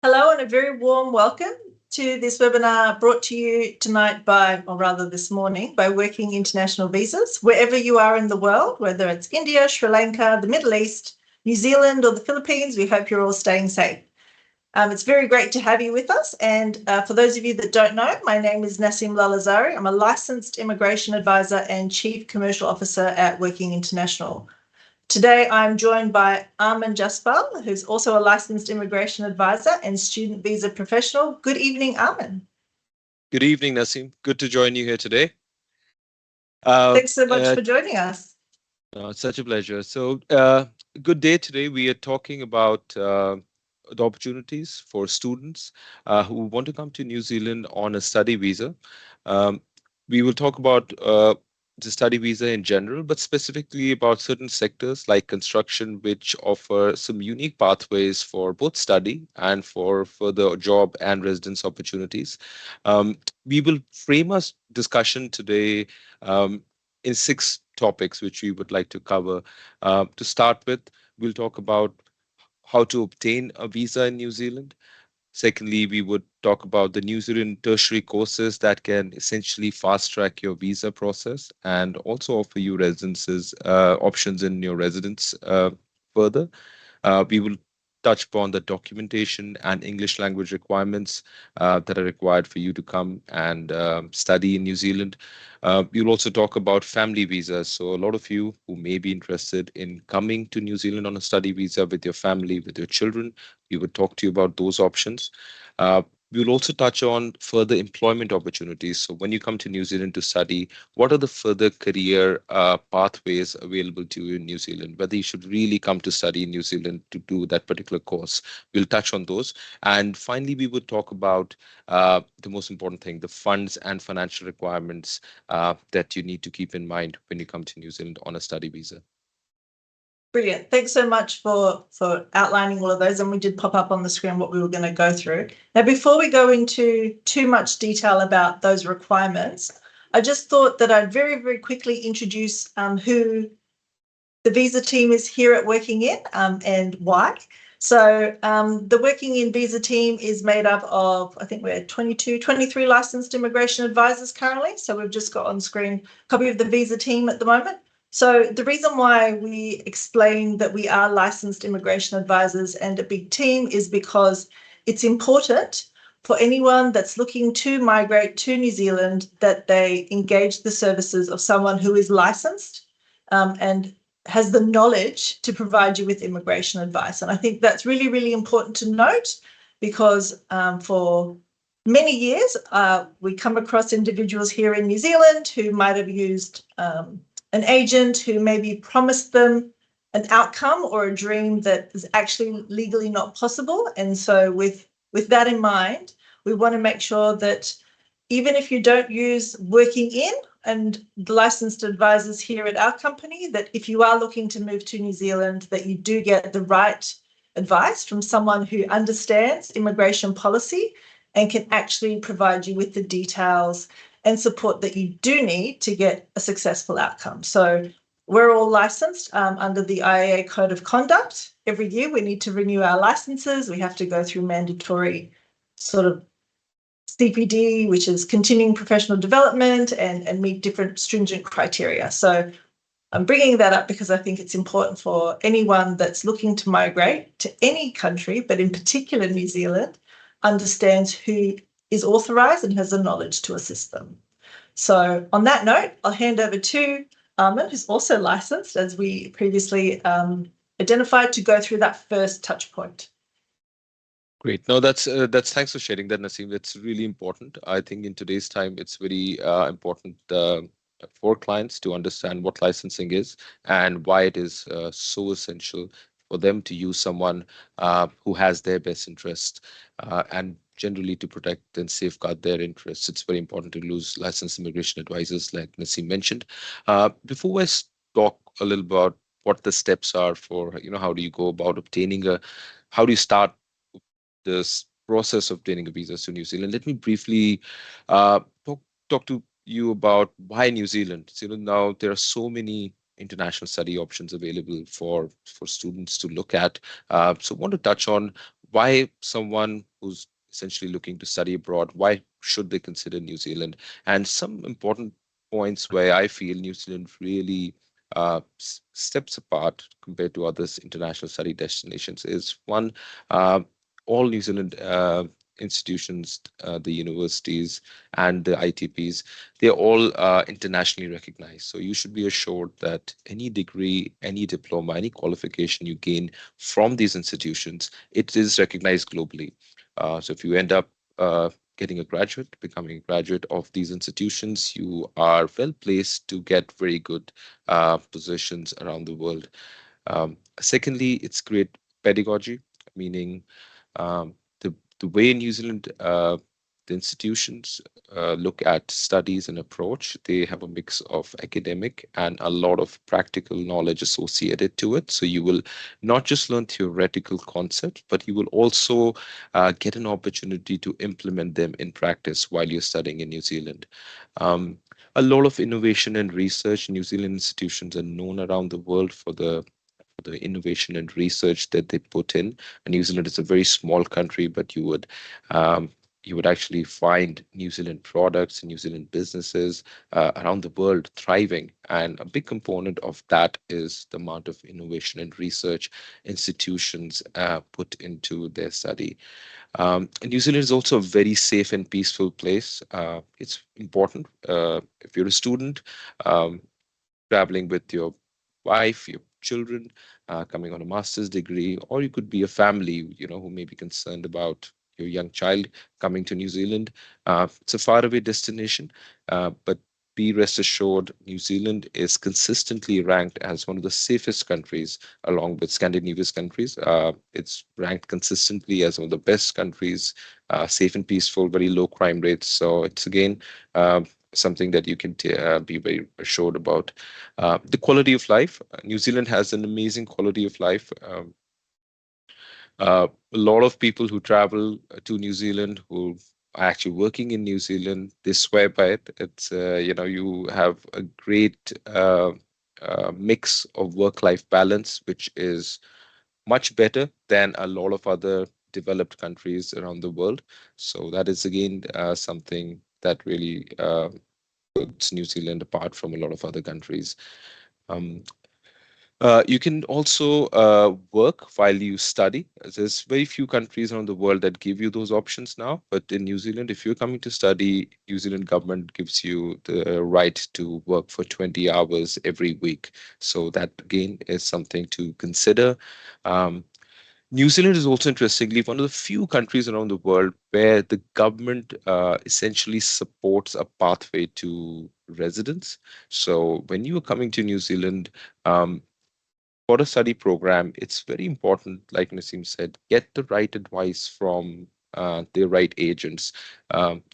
Hello and a very warm welcome to this webinar brought to you tonight by, or rather this morning, by Working International Visas. Wherever you are in the world, whether it's India, Sri Lanka, the Middle East, New Zealand or the Philippines, we hope you're all staying safe. It's very great to have you with us. And for those of you that don't know, my name is Nassim Lalazari. I'm a licensed immigration advisor and chief commercial officer at Working International. Today, I'm joined by Armin Jaspal, who's also a licensed immigration advisor and student visa professional. Good evening, Armin. Good evening, Nassim. Good to join you here today. Thanks so much for joining us. It's such a pleasure. So, good day today. We are talking about the opportunities for students who want to come to New Zealand on a study visa. We will talk about the study visa in general, but specifically about certain sectors like construction, which offer some unique pathways for both study and for further job and residence opportunities. We will frame our discussion today in 6 topics, which we would like to cover. To start with, we'll talk about how to obtain a visa in New Zealand. Secondly, we would talk about the New Zealand tertiary courses that can essentially fast track your visa process and also offer you residences options in your residence further. We will touch upon the documentation and English language requirements that are required for you to come and study in New Zealand. We'll also talk about family visas. So a lot of you who may be interested in coming to New Zealand on a study visa with your family, with your children, we would talk to you about those options. We'll also touch on further employment opportunities. So when you come to New Zealand to study, what are the further career pathways available to you in New Zealand? Whether you should really come to study in New Zealand to do that particular course. We'll touch on those. And finally, we would talk about the most important thing, the funds and financial requirements that you need to keep in mind when you come to New Zealand on a study visa. Brilliant. Thanks so much for outlining all of those. And we did pop up on the screen what we were going to go through. Now, before we go into too much detail about those requirements, I just thought that I'd very, very quickly introduce who the visa team is here at Working In and why. So the Working In visa team is made up of, I think we're 23 licensed immigration advisors currently. So we've just got on screen a copy of the visa team at the moment. So the reason why we explain that we are licensed immigration advisors and a big team is because it's important for anyone that's looking to migrate to New Zealand that they engage the services of someone who is licensed and has the knowledge to provide you with immigration advice. And I think that's really, really important to note because for many years, we come across individuals here in New Zealand who might have used an agent who maybe promised them an outcome or a dream that is actually legally not possible. And so with that in mind, we want to make sure that even if you don't use Working In and the licensed advisors here at our company, that if you are looking to move to New Zealand, that you do get the right advice from someone who understands immigration policy and can actually provide you with the details and support that you do need to get a successful outcome. So we're all licensed under the IAA Code of Conduct. Every year we need to renew our licenses. We have to go through mandatory sort of CPD, which is continuing professional development, and meet different stringent criteria. So I'm bringing that up because I think it's important for anyone that's looking to migrate to any country, but in particular New Zealand, understands who is authorised and has the knowledge to assist them. So on that note, I'll hand over to Armin, who's also licensed, as we previously identified, to go through that first touch point. Great. No, that's thanks for sharing that, Nassim. That's really important. I think in today's time, it's very important for clients to understand what licensing is and why it is so essential for them to use someone who has their best interest and generally to protect and safeguard their interests. It's very important to lose licensed immigration advisors, like Nassim mentioned. Before I talk a little about what the steps are for, how do you go about how do you start this process of obtaining a visa to New Zealand, let me briefly talk to you about why New Zealand. Now there are so many international study options available for students to look at. So I want to touch on why someone who's essentially looking to study abroad, why should they consider New Zealand? And some important points where I feel New Zealand really steps apart compared to others international study destinations is one, uh, all New Zealand institutions, the universities and the ITPs, they're all internationally recognized. So you should be assured that any degree, any diploma, any qualification you gain from these institutions, it is recognized globally. So if you end up getting a graduate, becoming a graduate of these institutions, you are well placed to get very good positions around the world. Secondly, it's great pedagogy, meaning um, the way New Zealand the institutions look at studies and approach, they have a mix of academic and a lot of practical knowledge associated to it. So you will not just learn theoretical concepts, but you will also get an opportunity to implement them in practice while you're studying in New Zealand. Um, a lot of innovation and research. New Zealand institutions are known around the world for the innovation and research that they put in. And New Zealand is a very small country, but um, you would actually find New Zealand products, New Zealand businesses around the world thriving. And a big component of that is the amount of innovation and research institutions put into their study. New Zealand is also a very safe and peaceful place. It's important if you're a student. Um, Traveling with your wife, your children, coming on a master's degree, or you could be a family, who may be concerned about your young child coming to New Zealand. It's a faraway destination, but be rest assured, New Zealand is consistently ranked as one of the safest countries along with Scandinavian countries. It's ranked consistently as one of the best countries, safe and peaceful, very low crime rates. So it's again something that you can be very assured about. The quality of life. New Zealand has an amazing quality of life. A lot of people who travel to New Zealand who are actually working in New Zealand, they swear by it. It's, you have a great mix of work-life balance, which is much better than a lot of other developed countries around the world. So that is again something that really puts New Zealand apart from a lot of other countries. Um, you can also work while you study. There's very few countries around the world that give you those options now. But in New Zealand, if you're coming to study, New Zealand government gives you the right to work for 20 hours every week. So that again is something to consider. Um, New Zealand is also interestingly one of the few countries around the world where the government essentially supports a pathway to residence. So when you are coming to New Zealand, um, for a study program, it's very important, like Naseem said, get the right advice from the right agents,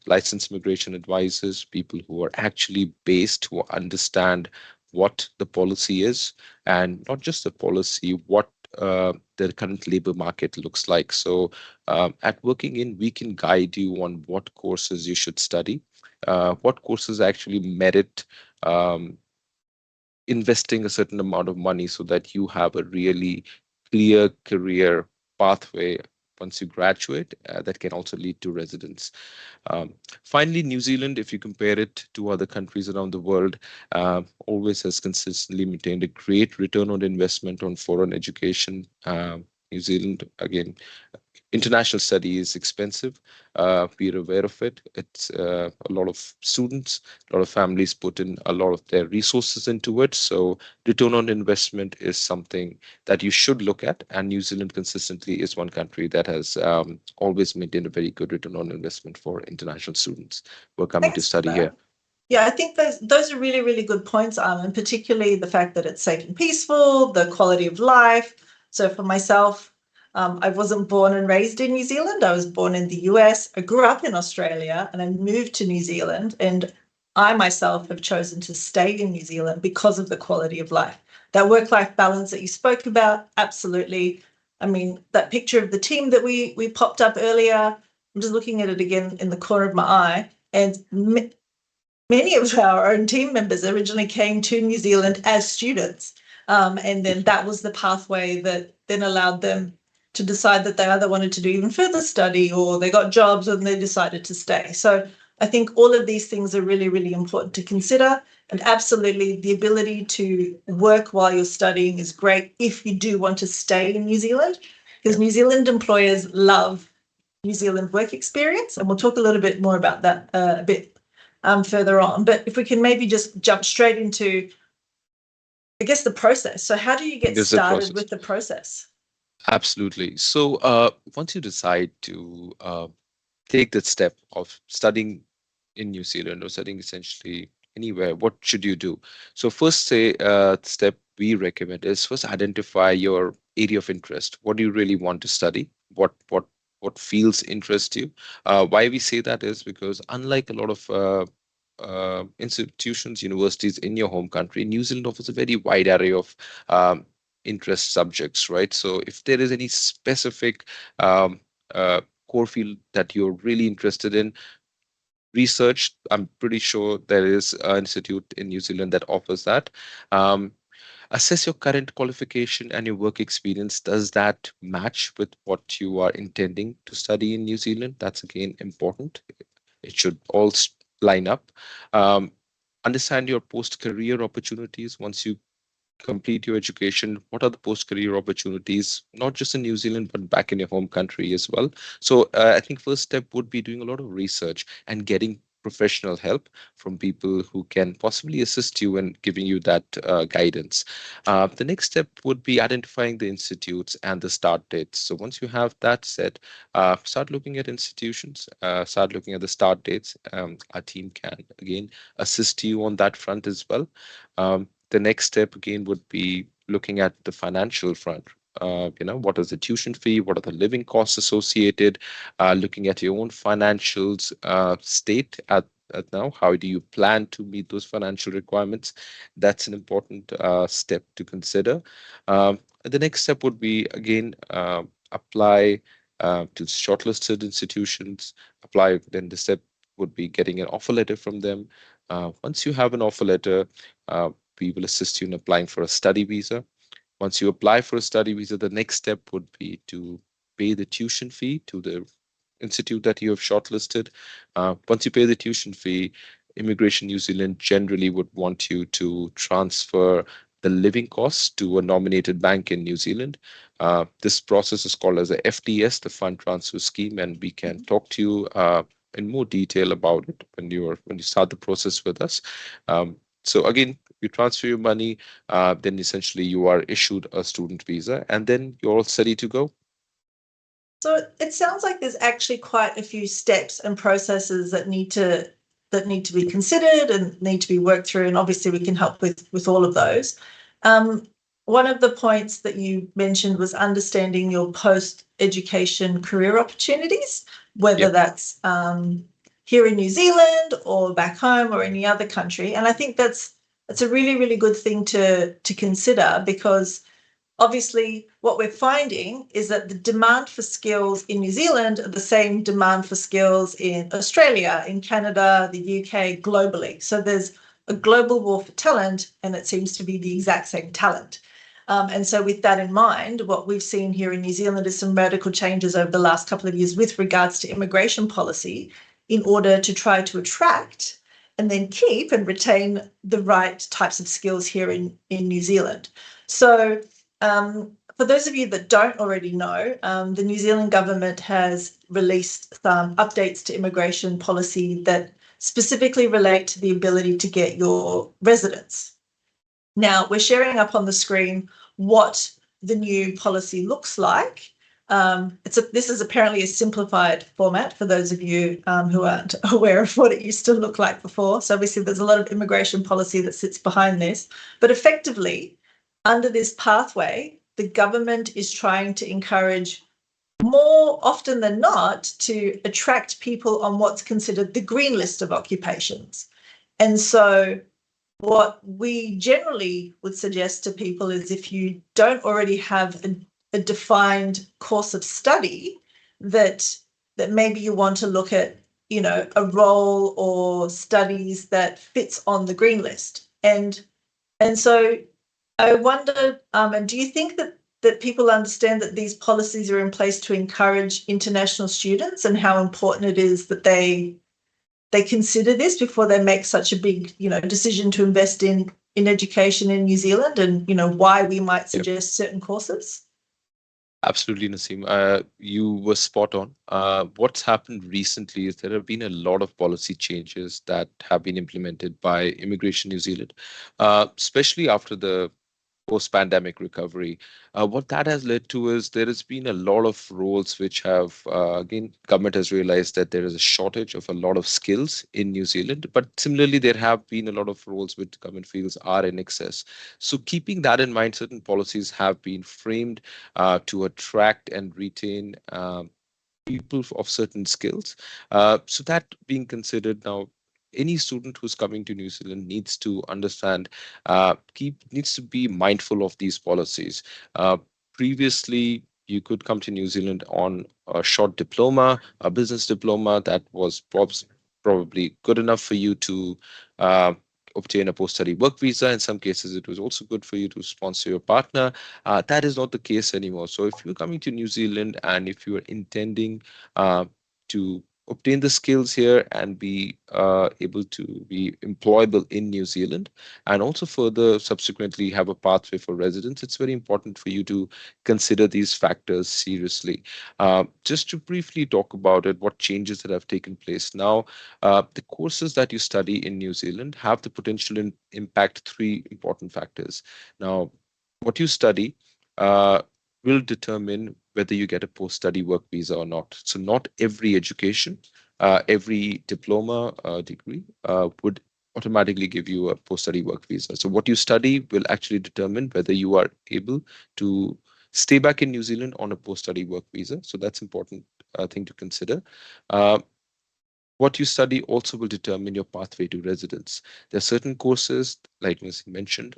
licensed immigration advisors, people who are actually based, who understand what the policy is, and not just the policy, what the current labor market looks like. So at Working In, we can guide you on what courses you should study, what courses actually merit investing a certain amount of money so that you have a really clear career pathway once you graduate that can also lead to residence. Um, Finally, New Zealand, if you compare it to other countries around the world, always has consistently maintained a great return on investment on foreign education. New Zealand, again, international study is expensive. We're aware of it. It's a lot of students, a lot of families put in a lot of their resources into it. So return on investment is something that you should look at. And New Zealand consistently is one country that has always maintained a very good return on investment for international students who are coming to Thanks for study here. that. Yeah, I think those are really, really good points, Arlen, particularly the fact that it's safe and peaceful, the quality of life. So for myself, I wasn't born and raised in New Zealand. I was born in the US. I grew up in Australia and I moved to New Zealand. And I myself have chosen to stay in New Zealand because of the quality of life. That work-life balance that you spoke about, absolutely. I mean, that picture of the team that we popped up earlier, I'm just looking at it again in the corner of my eye. And many of our own team members originally came to New Zealand as students. And then that was the pathway that then allowed them to decide that they either wanted to do even further study or they got jobs and they decided to stay. So I think all of these things are really, really important to consider. And absolutely, the ability to work while you're studying is great if you do want to stay in New Zealand, because New Zealand employers love New Zealand work experience. And we'll talk a little bit more about that a bit further on. But if we can maybe just jump straight into, I guess, the process. So how do you get There's a started process. with the process? Absolutely. So once you decide to take that step of studying in New Zealand or studying essentially anywhere, what should you do? So first, step we recommend is first identify your area of interest. What do you really want to study? What fields interest you? Why we say that is because unlike a lot of institutions, universities in your home country, New Zealand offers a very wide array of interest subjects, right? So if there is any specific um, core field that you're really interested in, research, I'm pretty sure there is an institute in New Zealand that offers that. Um, Assess your current qualification and your work experience. Does that match with what you are intending to study in New Zealand? That's again important. It should all line up. Um, Understand your post career opportunities once you complete your education. What are the post career opportunities, not just in New Zealand, but back in your home country as well? So, I think first step would be doing a lot of research and getting professional help from people who can possibly assist you and giving you that guidance. The next step would be identifying the institutes and the start dates. So once you have that set, start looking at institutions, start looking at the start dates. Our team can again assist you on that front as well. The next step again would be looking at the financial front. What is the tuition fee? What are the living costs associated? Looking at your own financials state at now. How do you plan to meet those financial requirements? That's an important step to consider. The next step would be again apply to shortlisted institutions. Apply. Then the step would be getting an offer letter from them. Once you have an offer letter, uh, we will assist you in applying for a study visa. Once you apply for a study visa, the next step would be to pay the tuition fee to the institute that you have shortlisted. Once you pay the tuition fee, Immigration New Zealand generally would want you to transfer the living costs to a nominated bank in New Zealand. This process is called as a FTS, the Fund Transfer Scheme, and we can talk to you in more detail about it when you start the process with us. So again, you transfer your money, then essentially you are issued a student visa, and then you're all ready to go. So it sounds like there's actually quite a few steps and processes that need to be considered and need to be worked through, and obviously we can help with all of those. One of the points that you mentioned was understanding your post-education career opportunities, whether Yep. that's here in New Zealand or back home or any other country. And I think that's a really, really good thing to consider, because obviously what we're finding is that the demand for skills in New Zealand are the same demand for skills in Australia, in Canada, the UK, globally. So there's a global war for talent, and it seems to be the exact same talent. And so with that in mind, what we've seen here in New Zealand is some radical changes over the last couple of years with regards to immigration policy in order to try to attract and then keep and retain the right types of skills here in New Zealand. So for those of you that don't already know, the New Zealand government has released some updates to immigration policy that specifically relate to the ability to get your residence. Now, we're sharing up on the screen what the new policy looks like. This is apparently a simplified format for those of you who aren't aware of what it used to look like before. So obviously there's a lot of immigration policy that sits behind this, but effectively, under this pathway, the government is trying to encourage, more often than not, to attract people on what's considered the green list of occupations. And so what we generally would suggest to people is, if you don't already have a defined course of study, that maybe you want to look at, a role or studies that fits on the green list. And so I wonder, and do you think that that people understand that these policies are in place to encourage international students and how important it is that they consider this before they make such a big, decision to invest in education in New Zealand, and, why we might Yep. suggest certain courses? Absolutely, Naseem. You were spot on. What's happened recently is there have been a lot of policy changes that have been implemented by Immigration New Zealand, especially after the post-pandemic recovery. What that has led to is there has been a lot of roles which have, again, government has realized that there is a shortage of a lot of skills in New Zealand, but similarly, there have been a lot of roles which government feels are in excess. So keeping that in mind, certain policies have been framed to attract and retain people of certain skills. So that being considered now, any student who's coming to New Zealand needs to understand, needs to be mindful of these policies. Previously, you could come to New Zealand on a short diploma, a business diploma that was probably good enough for you to obtain a post-study work visa. In some cases, it was also good for you to sponsor your partner. That is not the case anymore. So if you're coming to New Zealand and if you are intending to obtain the skills here and be able to be employable in New Zealand, and also further subsequently have a pathway for residence, it's very important for you to consider these factors seriously. Just to briefly talk about it, what changes that have taken place now, the courses that you study in New Zealand have the potential to impact three important factors. Now, what you study will determine whether you get a post-study work visa or not. So not every education, every diploma degree would automatically give you a post-study work visa. So what you study will actually determine whether you are able to stay back in New Zealand on a post-study work visa. So that's important thing to consider. Uh, what you study also will determine your pathway to residence. There are certain courses, like Ms. mentioned,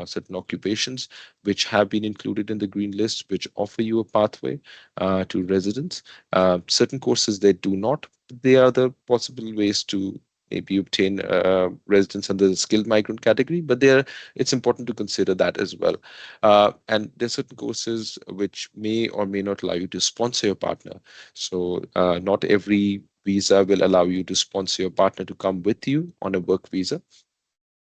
certain occupations which have been included in the green list, which offer you a pathway to residence. Certain courses they do not. They are the possible ways to maybe obtain residence under the skilled migrant category, but it's important to consider that as well. And there are certain courses which may or may not allow you to sponsor your partner. So not every visa will allow you to sponsor your partner to come with you on a work visa.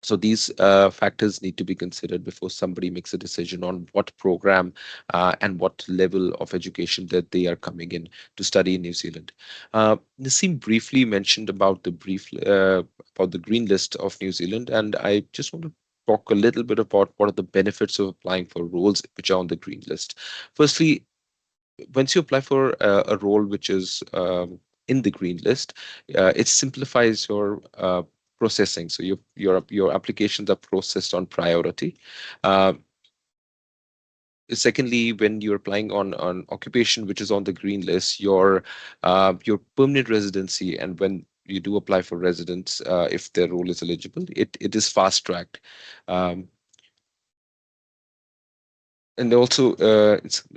So these factors need to be considered before somebody makes a decision on what program and what level of education that they are coming in to study in New Zealand. Naseem briefly mentioned about about the green list of New Zealand, and I just want to talk a little bit about what are the benefits of applying for roles which are on the green list. Firstly, once you apply for a role which is in the green list, it simplifies your processing. So your applications are processed on priority. Uh, Secondly, when you're applying on occupation which is on the green list, your permanent residency, and when you do apply for residence, if their role is eligible, it is fast tracked. Um, and also, it's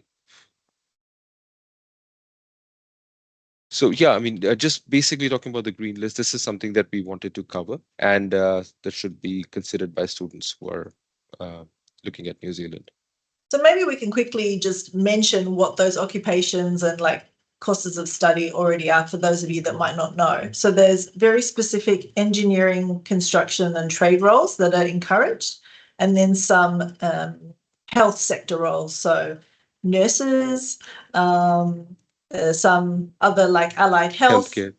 So yeah, I mean, just basically talking about the green list, this is something that we wanted to cover, and that should be considered by students who are uh, looking at New Zealand. So maybe we can quickly just mention what those occupations and like courses of study already are for those of you that might not know. So there's very specific engineering, construction and trade roles that are encouraged, and then some health sector roles. So nurses, some other like allied health. Healthcare.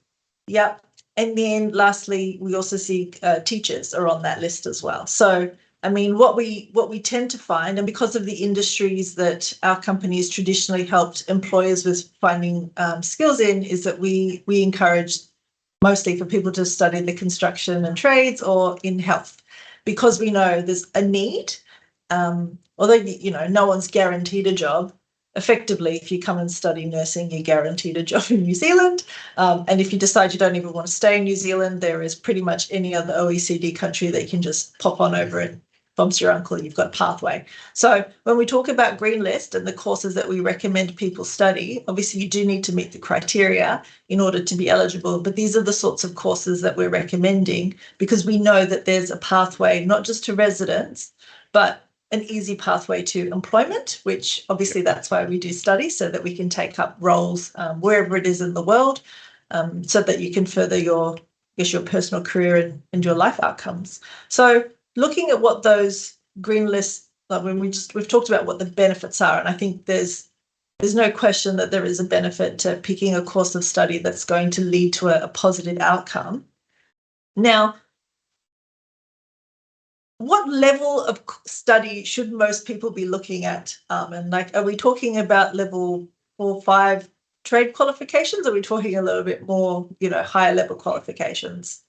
Yep. And then lastly, we also see teachers are on that list as well. So, I mean, what we tend to find, and because of the industries that our companies traditionally helped employers with finding skills in, is that we encourage mostly for people to study the construction and trades or in health, because we know there's a need. Although, no one's guaranteed a job. Effectively, if you come and study nursing, you're guaranteed a job in New Zealand. And if you decide you don't even want to stay in New Zealand, there is pretty much any other OECD country that you can just pop on over and bumps your uncle, you've got a pathway. So when we talk about green list and the courses that we recommend people study, obviously you do need to meet the criteria in order to be eligible, but these are the sorts of courses that we're recommending because we know that there's a pathway not just to residence, but an easy pathway to employment, which obviously that's why we do study, so that we can take up roles wherever it is in the world, so that you can further your personal career and your life outcomes. So looking at what those green lists, like when we've talked about what the benefits are, and I think there's no question that there is a benefit to picking a course of study that's going to lead to a positive outcome. Now, what level of study should most people be looking at? And like, are we talking about level 4, 5 trade qualifications? Are we talking a little bit more, higher level qualifications?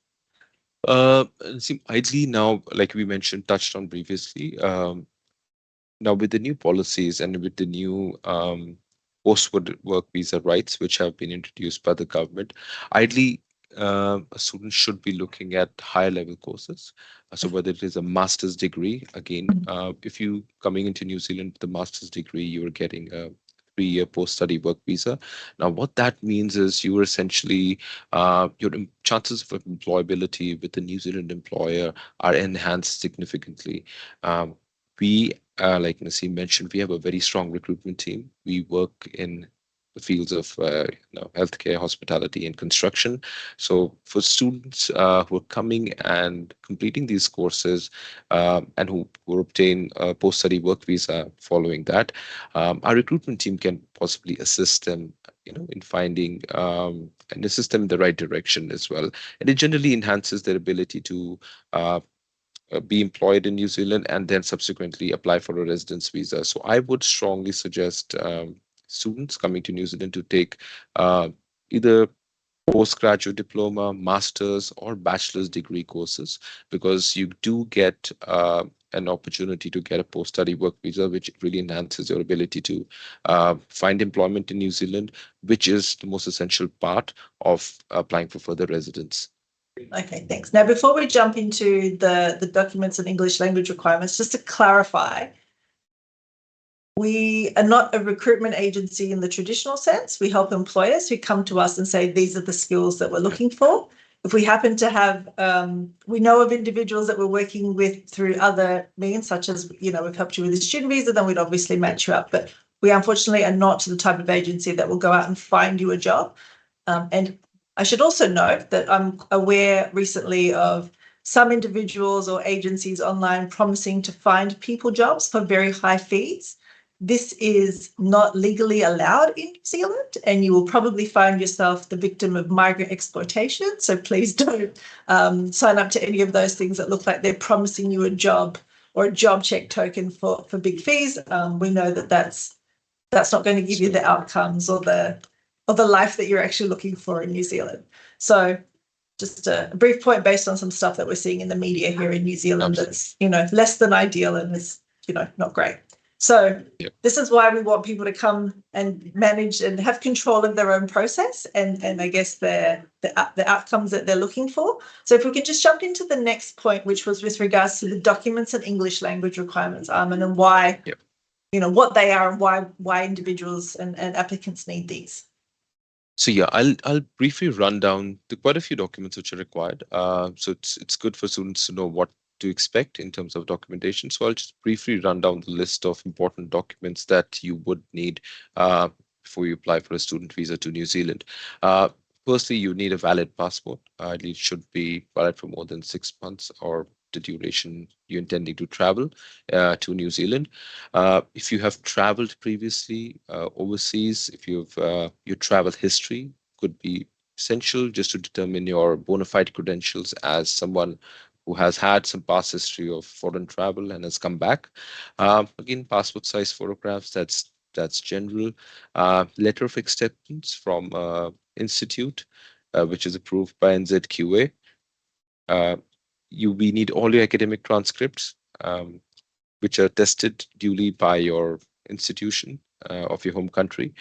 See, ideally now, like we mentioned, touched on previously, now with the new policies and with the new post-work visa rights, which have been introduced by the government, ideally, a student should be looking at higher level courses. So whether it is a master's degree, again, if you coming into New Zealand with a master's degree, you are getting a 3-year post-study work visa. Now, what that means is you are essentially your chances of employability with the New Zealand employer are enhanced significantly. We, like Naseem mentioned, we have a very strong recruitment team. We work in the fields of healthcare, hospitality, and construction. So for students who are coming and completing these courses and who obtain a post-study work visa following that, our recruitment team can possibly assist them, in finding and assist them in the right direction as well. And it generally enhances their ability to be employed in New Zealand and then subsequently apply for a residence visa. So I would strongly suggest students coming to New Zealand to take either postgraduate diploma, master's, or bachelor's degree courses, because you do get an opportunity to get a post-study work visa, which really enhances your ability to find employment in New Zealand, which is the most essential part of applying for further residence. Okay, thanks. Now, before we jump into the documents and English language requirements, just to clarify, we are not a recruitment agency in the traditional sense. We help employers who come to us and say, these are the skills that we're looking for. If we happen to have, we know of individuals that we're working with through other means, such as, we've helped you with a student visa, then we'd obviously match you up. But we unfortunately are not the type of agency that will go out and find you a job. And I should also note that I'm aware recently of some individuals or agencies online promising to find people jobs for very high fees. This is not legally allowed in New Zealand, and you will probably find yourself the victim of migrant exploitation. So please don't sign up to any of those things that look like they're promising you a job or a job check token for big fees. We know that that's not going to give you the outcomes or the life that you're actually looking for in New Zealand. So just a brief point based on some stuff that we're seeing in the media here in New Zealand that's, less than ideal and is, not great. So This is why we want people to come and manage and have control of their own process and I guess the outcomes that they're looking for. So if we could just jump into the next point, which was with regards to the documents and English language requirements, Armin, and why, what they are and why individuals and applicants need these. So yeah, I'll briefly run down quite a few documents which are required. So it's good for students to know what to expect in terms of documentation. So I'll just briefly run down the list of important documents that you would need before you apply for a student visa to New Zealand. Firstly, you need a valid passport. It should be valid for more than 6 months or the duration you're intending to travel to New Zealand. If you have traveled previously overseas, if you've your travel history could be essential just to determine your bona fide credentials as someone who has had some past history of foreign travel and has come back. Again, passport size photographs, that's general. Letter of acceptance from institute, which is approved by NZQA. We need all your academic transcripts, which are tested duly by your institution of your home country,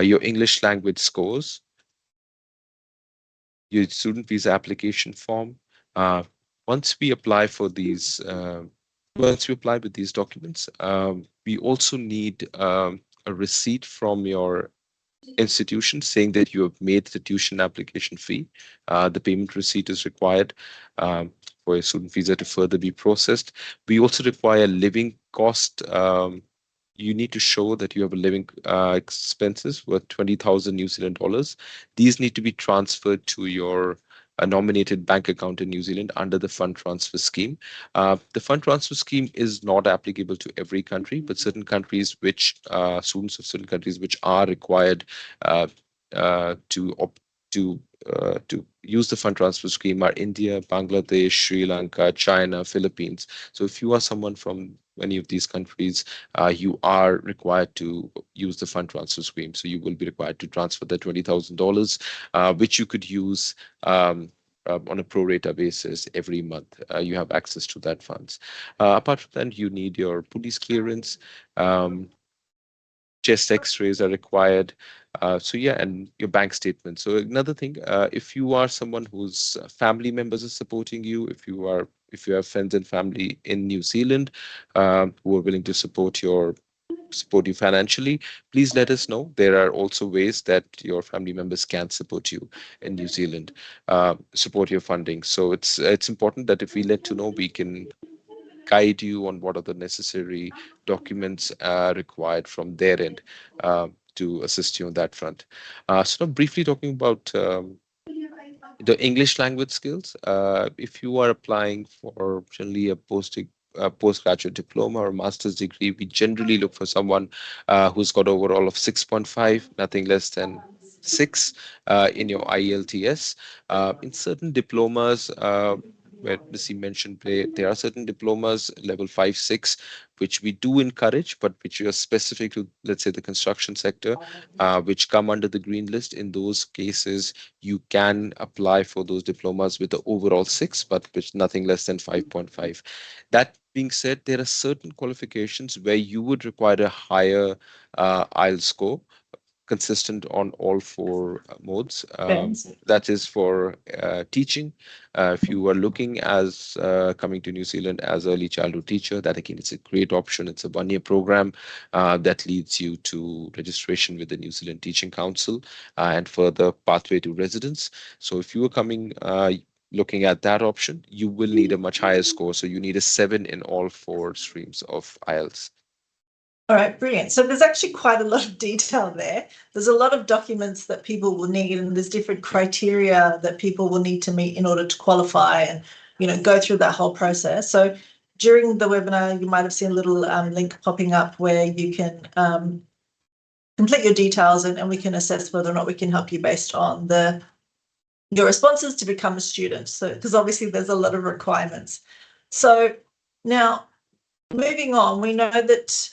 your English language scores, your student visa application form. Once we apply for these, once we apply with these documents, we also need a receipt from your institution saying that you have made the tuition application fee. The payment receipt is required for a student visa to further be processed. We also require living cost. You need to show that you have a living expenses worth 20,000 New Zealand dollars. These need to be transferred to your nominated bank account in New Zealand under the fund transfer scheme. The fund transfer scheme is not applicable to every country, but certain countries which students of certain countries which are required uh, to to use the fund transfer scheme are India, Bangladesh, Sri Lanka, China, Philippines. So if you are someone from any of these countries, you are required to use the fund transfer scheme. So you will be required to transfer the $20,000, which you could use on a pro rata basis every month. You have access to that funds. Apart from that, you need your police clearance. Chest x-rays are required. So yeah, and your bank statement. So another thing, if you are someone whose family members are supporting you, if you have friends and family in New Zealand who are willing to support you financially, please let us know. There are also ways that your family members can support you in New Zealand, support your funding. So it's important that if we let you know, we can guide you on what are the necessary documents required from their end to assist you on that front. So now briefly talking about the English language skills. If you are applying for generally a postgraduate diploma or master's degree, we generally look for someone who's got overall of 6.5, nothing less than 6 in your IELTS. In certain diplomas, where Missy mentioned, there are certain diplomas level 5, 6, which we do encourage, but which are specific to, let's say, the construction sector, which come under the green list. In those cases, you can apply for those diplomas with the overall 6, but with nothing less than 5.5. That being said, there are certain qualifications where you would require a higher IELTS score consistent on all four modes. That is for teaching. If you are looking as coming to New Zealand as early childhood teacher, that again, it's a great option. It's a one-year program that leads you to registration with the New Zealand Teaching Council and further pathway to residence. So if you are coming looking at that option, you will need a much higher score. So you need a 7 in all four streams of IELTS. All right, brilliant. So there's actually quite a lot of detail there. There's a lot of documents that people will need, and there's different criteria that people will need to meet in order to qualify and, go through that whole process. So during the webinar, you might have seen a little link popping up where you can complete your details and we can assess whether or not we can help you based on your responses to become a student. So, because obviously there's a lot of requirements. So now, moving on, we know that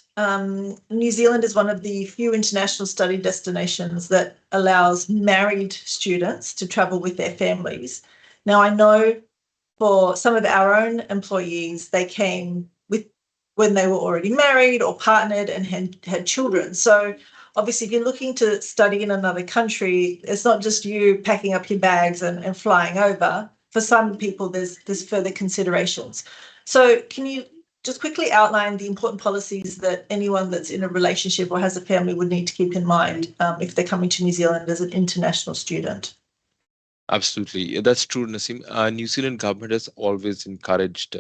New Zealand is one of the few international study destinations that allows married students to travel with their families. Now, I know for some of our own employees, they came when they were already married or partnered and had children. So obviously, if you're looking to study in another country, it's not just you packing up your bags and flying over. For some people, there's further considerations. So can you just quickly outline the important policies that anyone that's in a relationship or has a family would need to keep in mind if they're coming to New Zealand as an international student? Absolutely, that's true, Nasim. New Zealand government has always encouraged,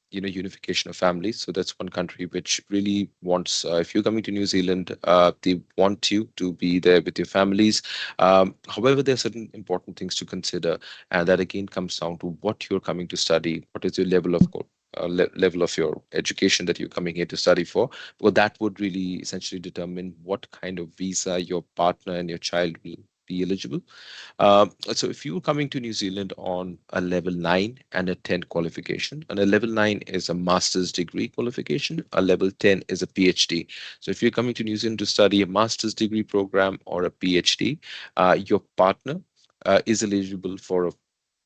unification of families. So that's one country which really wants. If you're coming to New Zealand, they want you to be there with your families. However, there are certain important things to consider, and that again comes down to what you're coming to study. What is your level of level of your education that you're coming here to study for? Well, that would really essentially determine what kind of visa your partner and your child will be eligible. So if you're coming to New Zealand on a level 9 and a 10 qualification, and a level 9 is a master's degree qualification, a level 10 is a PhD. So if you're coming to New Zealand to study a master's degree program or a PhD, your partner is eligible for a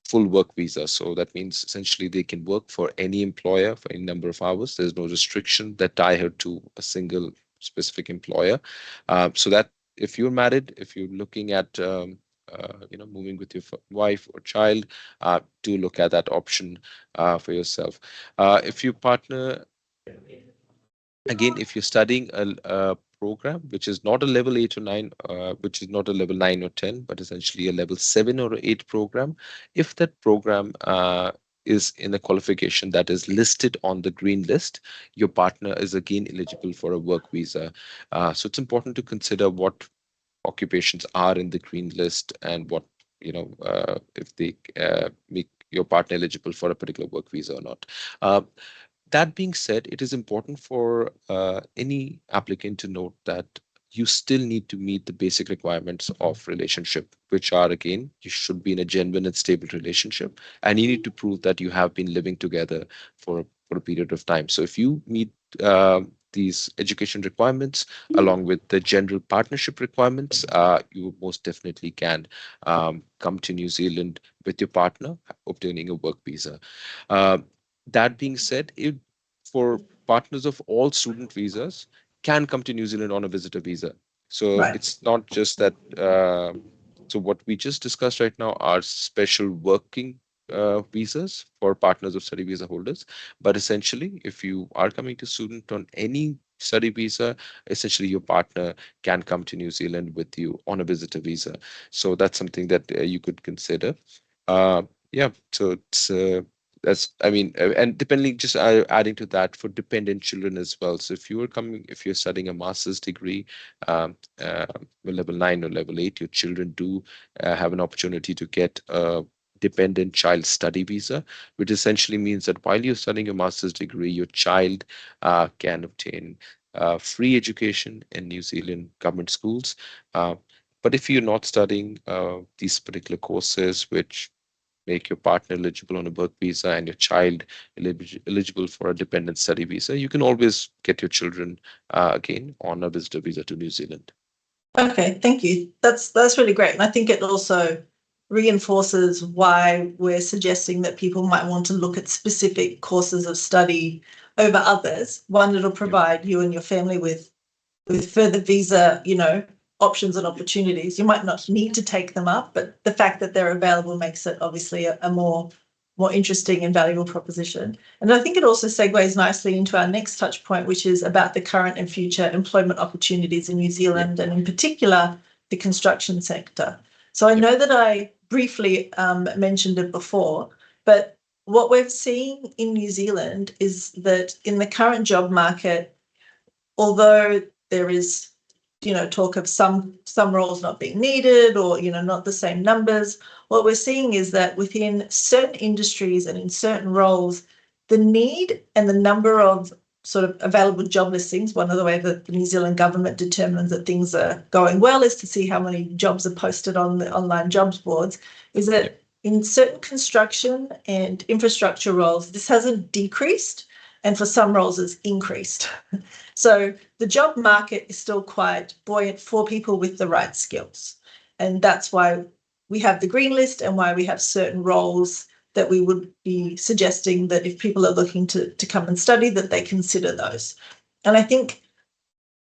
full work visa. So that means essentially they can work for any employer for any number of hours. There's no restriction that tie her to a single specific employer. So that if you're married, if you're looking at moving with your wife or child, do look at that option for yourself. If your partner, again, if you're studying a program which is not a level 8 or 9, which is not a level 9 or 10, but essentially a level 7 or 8 program, if that program is in a qualification that is listed on the green list, your partner is again eligible for a work visa. So it's important to consider what occupations are in the green list and what, if they make your partner eligible for a particular work visa or not. That being said, it is important for any applicant to note that you still need to meet the basic requirements of relationship, which are, again, you should be in a genuine and stable relationship, and you need to prove that you have been living together for a period of time. So if you meet these education requirements along with the general partnership requirements, you most definitely can come to New Zealand with your partner, obtaining a work visa. Uh, that being said, for partners of all student visas can come to New Zealand on a visitor visa. So Right. it's not just that. So what we just discussed right now are special working visas for partners of study visa holders. But essentially, if you are coming to student on any study visa, essentially your partner can come to New Zealand with you on a visitor visa. So that's something that you could consider. Uh, yeah, so that's, I mean, and depending, just adding to that, for dependent children as well. So if you're studying a master's degree, um, uh, level 9 or level 8, your children do have an opportunity to get a dependent child study visa, which essentially means that while you're studying your master's degree, your child can obtain free education in New Zealand government schools. Uh, but if you're not studying these particular courses, which make your partner eligible on a work visa and your child eligible for a dependent study visa, you can always get your children again on a visitor visa to New Zealand. Okay, thank you. That's really great. And I think it also reinforces why we're suggesting that people might want to look at specific courses of study over others. One, it'll Yep. provide you and your family with further visa, options and opportunities. You might not need to take them up, but the fact that they're available makes it obviously a more interesting and valuable proposition. And I think it also segues nicely into our next touch point, which is about the current and future employment opportunities in New Yep. Zealand, and in particular, the construction sector. So I Yep. know that I briefly mentioned it before, but what we're seeing in New Zealand is that in the current job market, although there is, talk of some roles not being needed, or, not the same numbers, what we're seeing is that within certain industries and in certain roles, the need and the number of sort of available job listings, one of the ways that the New Zealand government determines that things are going well is to see how many jobs are posted on the online jobs boards, is Yep. that in certain construction and infrastructure roles, this hasn't decreased, and for some roles it's increased. So the job market is still quite buoyant for people with the right skills. And that's why we have the green list, and why we have certain roles that we would be suggesting that if people are looking to come and study, that they consider those. And I think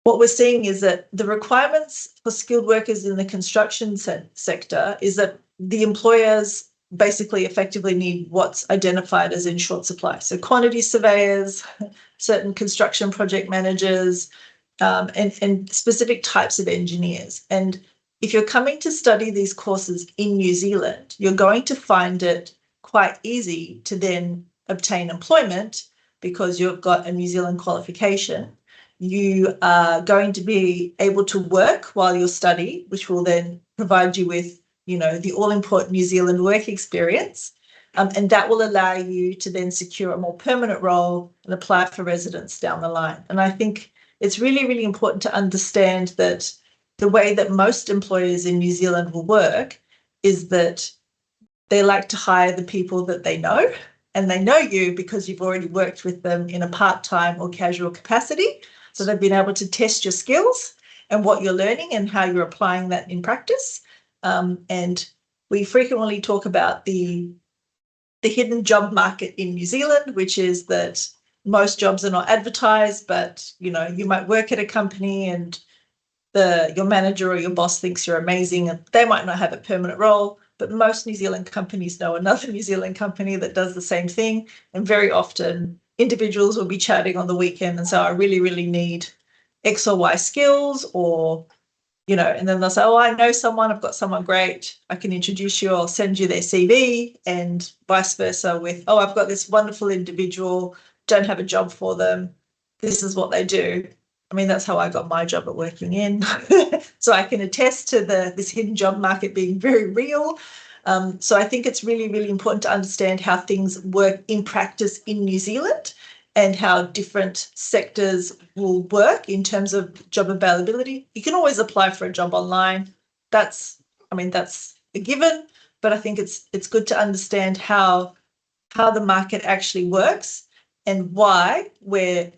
what we're seeing is that the requirements for skilled workers in the construction sector is that the employers basically effectively need what's identified as in short supply. So quantity surveyors, certain construction project managers, and specific types of engineers. And if you're coming to study these courses in New Zealand, you're going to find it quite easy to then obtain employment because you've got a New Zealand qualification. You are going to be able to work while you study, which will then provide you with, the all-important New Zealand work experience. And that will allow you to then secure a more permanent role and apply for residence down the line. And I think it's really, really important to understand that the way that most employers in New Zealand will work is that they like to hire the people that they know, and they know you because you've already worked with them in a part-time or casual capacity. So they've been able to test your skills and what you're learning and how you're applying that in practice. And we frequently talk about the hidden job market in New Zealand, which is that most jobs are not advertised, but you might work at a company and your manager or your boss thinks you're amazing, and they might not have a permanent role, but most New Zealand companies know another New Zealand company that does the same thing. And very often individuals will be chatting on the weekend and say, I really, really need X or Y skills, or you know, and then they'll say, oh, I know someone, I've got someone great, I can introduce you, I'll send you their CV, and vice versa with, oh, I've got this wonderful individual, don't have a job for them, this is what they do. I mean, that's how I got my job at Working In. So I can attest to this hidden job market being very real. So I think it's really, really important to understand how things work in practice in New Zealand and how different sectors will work in terms of job availability. You can always apply for a job online. That's a given, but I think it's good to understand how the market actually works and why we're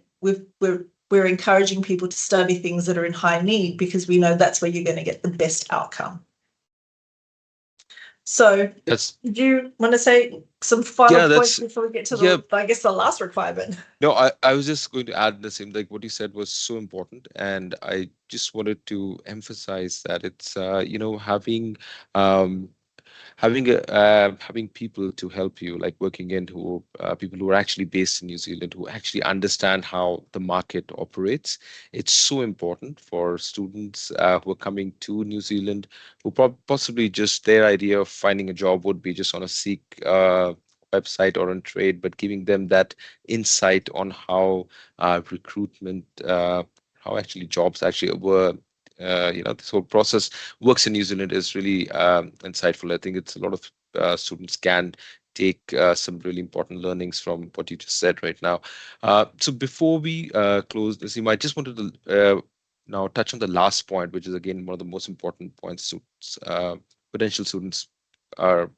encouraging people to study things that are in high need, because we know that's where you're going to get the best outcome. So That's do you want to say some final yeah, points that's before we get to yeah. I guess, the last requirement? No, I was just going to add the same, like what you said was so important, and I just wanted to emphasize that it's um having people to help you, like Working In, who people who are actually based in New Zealand, who actually understand how the market operates. It's so important for students who are coming to New Zealand, who possibly just their idea of finding a job would be just on a Seek website or on Trade, but giving them that insight on how recruitment, how actually jobs actually were. This whole process works in New Zealand is really insightful. I think it's a lot of students can take some really important learnings from what you just said right now. So before we close, Naseem, I just wanted to now touch on the last point, which is again one of the most important points students, potential students are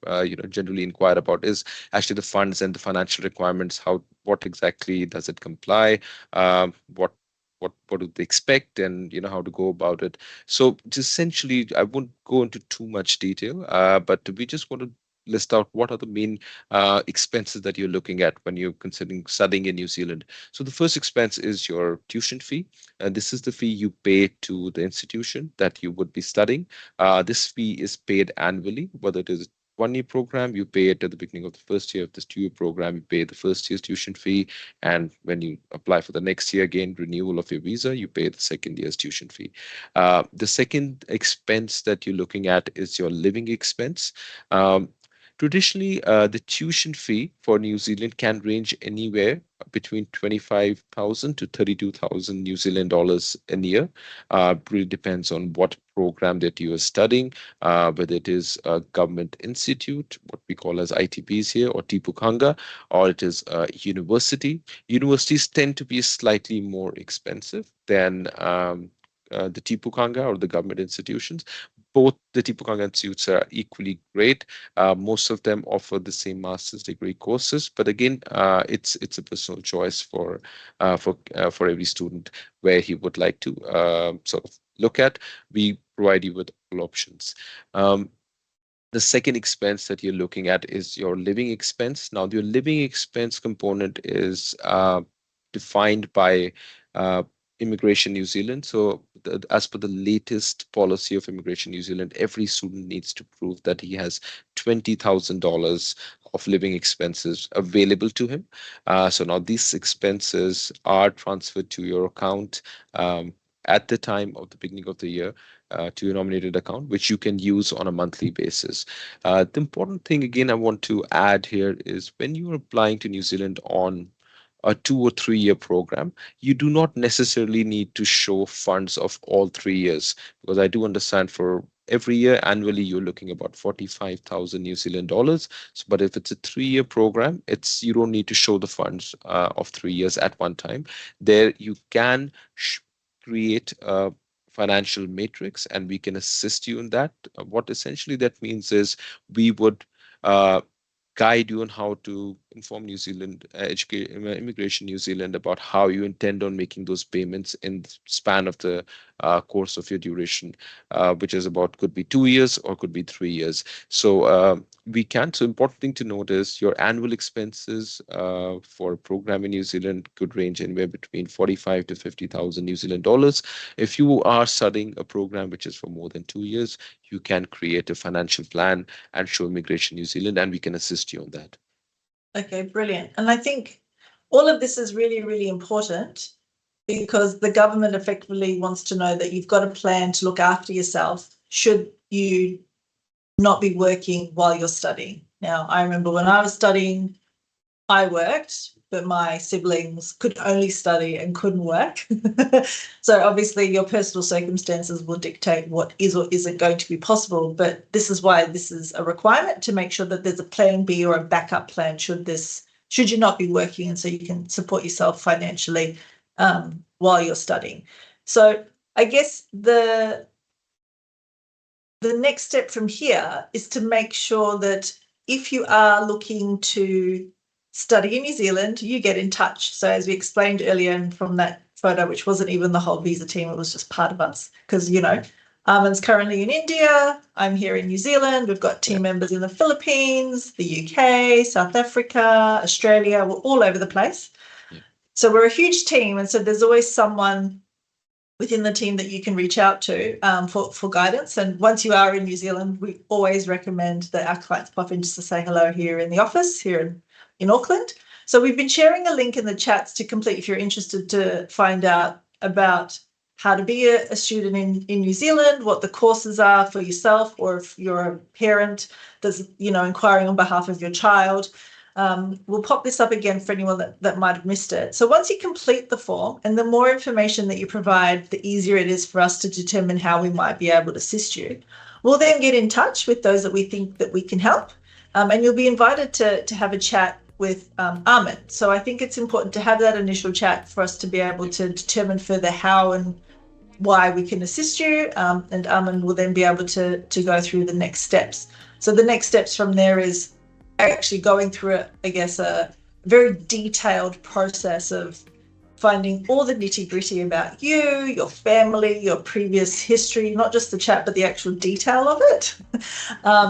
generally inquire about, is actually the funds and the financial requirements. What exactly does it comply? What what do they expect, and how to go about it. So just essentially, I won't go into too much detail, but we just want to list out what are the main expenses that you're looking at when you're considering studying in New Zealand. So the first expense is your tuition fee, and this is the fee you pay to the institution that you would be studying. This fee is paid annually, whether it is 1 year program, you pay it at the beginning of the first year. Of this 2 year program, you pay the first year's tuition fee, and when you apply for the next year, again, renewal of your visa, you pay the second year's tuition fee. The second expense that you're looking at is your living expense. Um, Traditionally, the tuition fee for New Zealand can range anywhere between 25,000 to 32,000 New Zealand dollars a year. Really depends on what program that you are studying, whether it is a government institute, what we call as ITPs here, or Tipukanga, or it is a university. Universities tend to be slightly more expensive than the Tipukanga or the government institutions. Both the Tipukanga institutes are equally great. Most of them offer the same master's degree courses, but again, it's a personal choice for every student where he would like to sort of look at. We provide you with all options. The second expense that you're looking at is your living expense. Now, your living expense component is defined by uh, Immigration New Zealand. So, as per the latest policy of Immigration New Zealand, every student needs to prove that he has $20,000 of living expenses available to him. So now these expenses are transferred to your account at the time of the beginning of the year, to your nominated account, which you can use on a monthly basis. The important thing, again, I want to add here is when you are applying to New Zealand on a 2 or 3 year program, you do not necessarily need to show funds of all 3 years, because I do understand for every year annually you're looking about 45,000 New Zealand dollars. So, but if it's a 3 year program, it's you don't need to show the funds of 3 years at one time. There you can create a financial matrix, and we can assist you in that. What essentially that means is we would uh, guide you on how to inform New Zealand Immigration New Zealand about how you intend on making those payments in the span of the course of your duration, which is about could be 2 years or could be 3 years. So we can. So important thing to note is your annual expenses for a program in New Zealand could range anywhere between 45 to 50,000 New Zealand dollars. If you are studying a program which is for more than 2 years, you can create a financial plan and show Immigration New Zealand, and we can assist you on that. Okay, brilliant. And I think all of this is really, really important. because the government effectively wants to know that you've got a plan to look after yourself should you not be working while you're studying. Now, I remember when I was studying, I worked, but my siblings could only study and couldn't work. So obviously your personal circumstances will dictate what is or isn't going to be possible. But this is why this is a requirement, to make sure that there's a plan B or a backup plan should you not be working, and so you can support yourself financially while you're studying. So I guess the next step from here is to make sure that if you are looking to study in New Zealand, you get in touch. So as we explained earlier, and from that photo, which wasn't even the whole visa team, it was just part of us, because, Armin's currently in India, I'm here in New Zealand, we've got team members in the Philippines, the UK, South Africa, Australia, we're all over the place. Yeah. So we're a huge team, and so there's always someone within the team that you can reach out to for guidance. And once you are in New Zealand, we always recommend that our clients pop in just to say hello here in the office, here in Auckland. So we've been sharing a link in the chats to complete if you're interested to find out about how to be a student in New Zealand, what the courses are for yourself, or if you're a parent that's, inquiring on behalf of your child. We'll pop this up again for anyone that might have missed it. So once you complete the form, and the more information that you provide, the easier it is for us to determine how we might be able to assist you. We'll then get in touch with those that we think that we can help, and you'll be invited to have a chat with Armin. So I think it's important to have that initial chat for us to be able to determine further how and why we can assist you, and Armin will then be able to go through the next steps. So the next steps from there is actually going through, a very detailed process of finding all the nitty-gritty about you, your family, your previous history, not just the chat, but the actual detail of it,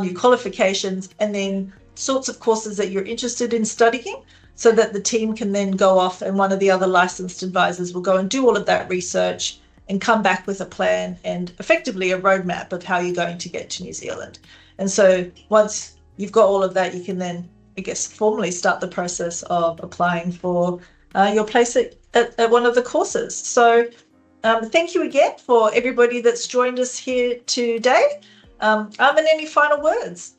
your qualifications, and then sorts of courses that you're interested in studying, so that the team can then go off, and one of the other licensed advisors will go and do all of that research and come back with a plan and effectively a roadmap of how you're going to get to New Zealand. And so once you've got all of that, you can then, formally start the process of applying for your place at one of the courses. So thank you again for everybody that's joined us here today. Armin, any final words?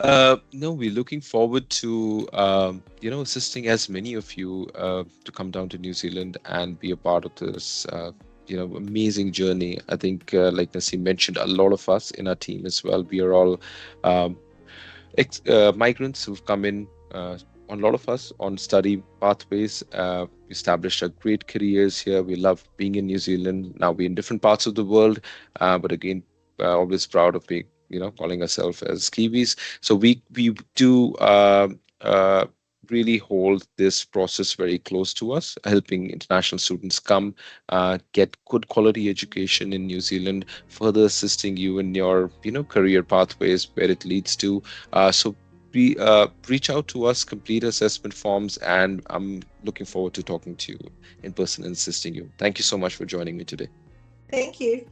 No, we're looking forward to, assisting as many of you to come down to New Zealand and be a part of this, amazing journey. I think, like Naseem mentioned, a lot of us in our team as well, we are all migrants who've come in, on a lot of us on study pathways, established our great careers here. We love being in New Zealand. Now we're in different parts of the world, but again, always proud of being, calling ourselves as Kiwis. So we do really hold this process very close to us, helping international students come get good quality education in New Zealand, further assisting you in your career pathways where it leads to. So reach out to us, complete assessment forms, and I'm looking forward to talking to you in person and assisting you. Thank you so much for joining me today. Thank you.